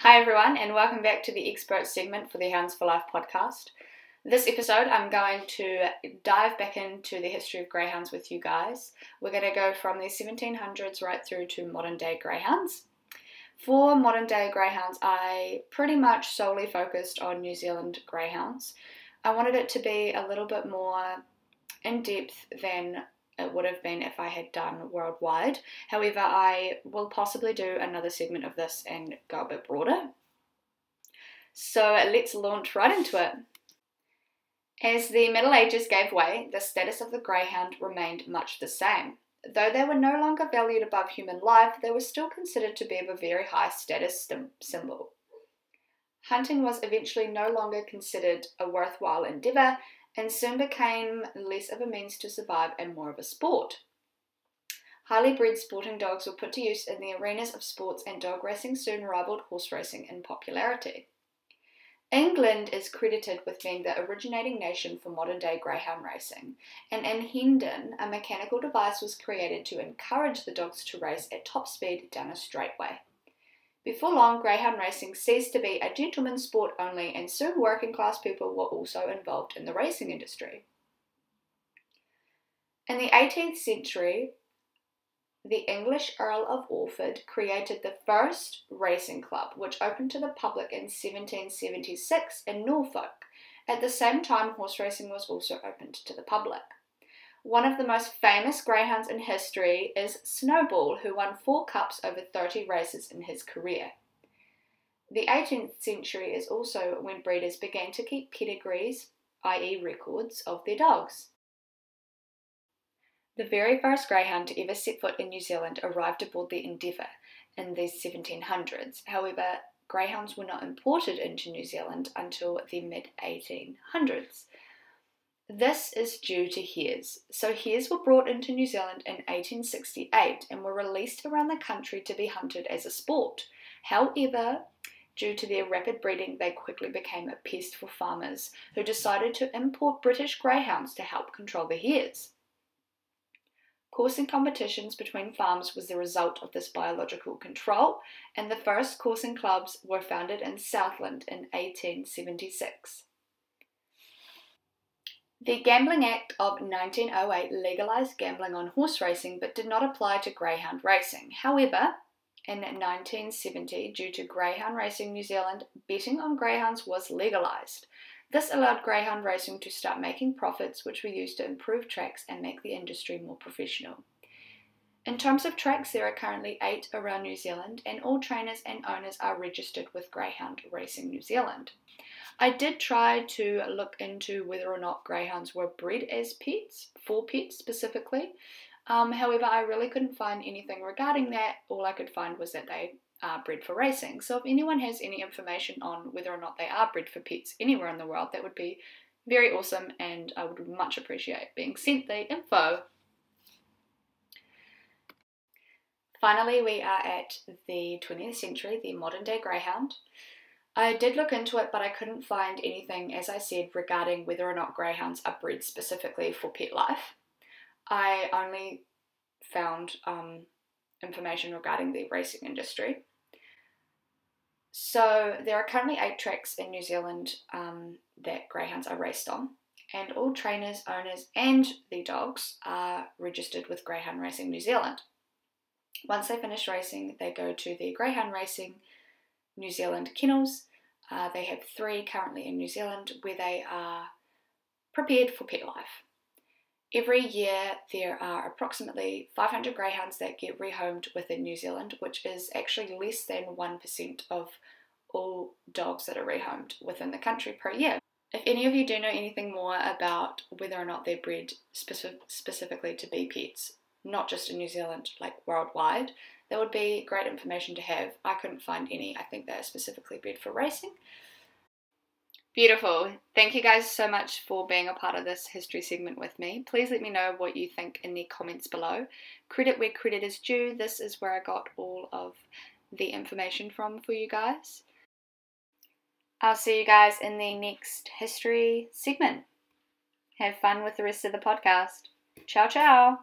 Hi everyone, and welcome back to the expert segment for the Hounds for Life podcast. This episode I'm going to dive back into the history of greyhounds with you guys. We're going to go from the 1700s right through to modern day greyhounds. For modern day greyhounds, I pretty much solely focused on New Zealand greyhounds. I wanted it to be a little bit more in depth than it would have been if I had done worldwide. However, I will possibly do another segment of this and go a bit broader. So let's launch right into it. As the Middle Ages gave way, the status of the greyhound remained much the same. Though they were no longer valued above human life, they were still considered to be of a very high status symbol. Hunting was eventually no longer considered a worthwhile endeavour, and soon became less of a means to survive and more of a sport. Highly bred sporting dogs were put to use in the arenas of sports, and dog racing soon rivaled horse racing in popularity. England is credited with being the originating nation for modern-day greyhound racing, and in Hendon, a mechanical device was created to encourage the dogs to race at top speed down a straightway. Before long, greyhound racing ceased to be a gentleman's sport only, and soon working class people were also involved in the racing industry. In the 18th century, the English Earl of Orford created the first racing club, which opened to the public in 1776 in Norfolk. At the same time, horse racing was also opened to the public. One of the most famous greyhounds in history is Snowball, who won 4 cups over 30 races in his career. The 18th century is also when breeders began to keep pedigrees, i.e. records, of their dogs. The very first greyhound to ever set foot in New Zealand arrived aboard the Endeavour in the 1700s. However, greyhounds were not imported into New Zealand until the mid-1800s. This is due to hares. So hares were brought into New Zealand in 1868 and were released around the country to be hunted as a sport. However, due to their rapid breeding, they quickly became a pest for farmers, who decided to import British greyhounds to help control the hares. Coursing competitions between farms was the result of this biological control, and the first coursing clubs were founded in Southland in 1876. The Gambling Act of 1908 legalised gambling on horse racing but did not apply to greyhound racing. However, in 1970, due to greyhound racing New Zealand, betting on greyhounds was legalised. This allowed greyhound racing to start making profits, which were used to improve tracks and make the industry more professional. In terms of tracks, there are currently 8 around New Zealand, and all trainers and owners are registered with Greyhound Racing New Zealand. I did try to look into whether or not greyhounds were bred as pets, for pets specifically. However, I really couldn't find anything regarding that. All I could find was that they are bred for racing. So if anyone has any information on whether or not they are bred for pets anywhere in the world, that would be very awesome, and I would much appreciate being sent the info. Finally, we are at the 20th century, the modern day greyhound. I did look into it, but I couldn't find anything, as I said, regarding whether or not greyhounds are bred specifically for pet life. I only found information regarding the racing industry. So there are currently 8 tracks in New Zealand that greyhounds are raced on, and all trainers, owners and the dogs are registered with Greyhound Racing New Zealand. Once they finish racing, they go to the Greyhound Racing New Zealand kennels. They have 3 currently in New Zealand where they are prepared for pet life. Every year there are approximately 500 greyhounds that get rehomed within New Zealand, which is actually less than 1% of all dogs that are rehomed within the country per year. If any of you do know anything more about whether or not they're bred specifically to be pets, not just in New Zealand, like worldwide, that would be great information to have. I couldn't find any. I think they're specifically bred for racing. Beautiful. Thank you guys so much for being a part of this history segment with me. Please let me know what you think in the comments below. Credit where credit is due. This is where I got all of the information from for you guys. I'll see you guys in the next history segment. Have fun with the rest of the podcast. Ciao, ciao.